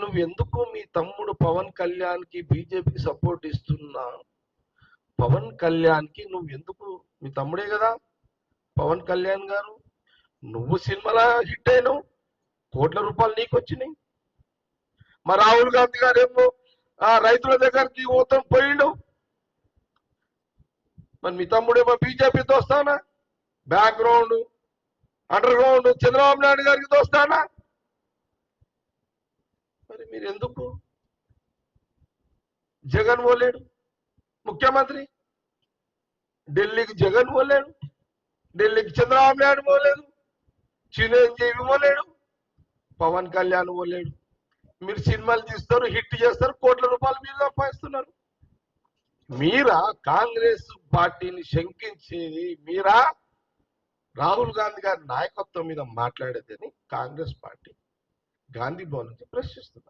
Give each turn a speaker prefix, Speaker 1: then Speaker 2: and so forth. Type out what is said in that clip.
Speaker 1: నువ్వెందుకు మీ తమ్ముడు పవన్ కళ్యాణ్కి బీజేపీకి సపోర్ట్ ఇస్తున్నా? పవన్ కళ్యాణ్కి నువ్వెందుకు, మీ తమ్ముడే కదా పవన్ కళ్యాణ్ గారు, నువ్వు సినిమాలో హిట్ అయినావు, కోట్ల రూపాయలు నీకు వచ్చినాయి. మా రాహుల్ గాంధీ గారు ఏమో రైతుల దగ్గరికి మొత్తం పోయిండు. మరి మీ తమ్ముడేమో బీజేపీ దోస్తానా, background under ground Chandrababu Naidu గారికి దోస్తానా? మరి మీరు ఎందుకు? జగన్ పోలేడు ముఖ్యమంత్రి, ఢిల్లీకి జగన్ పోలేడు, ఢిల్లీకి చంద్రబాబు నాయుడు పోలేదు, చిరంజీవి పోలేడు, పవన్ కళ్యాణ్ పోలేడు. మీరు సినిమాలు తీస్తారు, హిట్ చేస్తారు, కోట్ల రూపాయలు మీరు సంపాదిస్తున్నారు. మీరా కాంగ్రెస్ పార్టీని శంకించేది? మీరా రాహుల్ గాంధీ గారి నాయకత్వం మీద మాట్లాడేదని కాంగ్రెస్ పార్టీ గాంధీ భవన్ నుంచి ప్రశ్నిస్తున్నారు.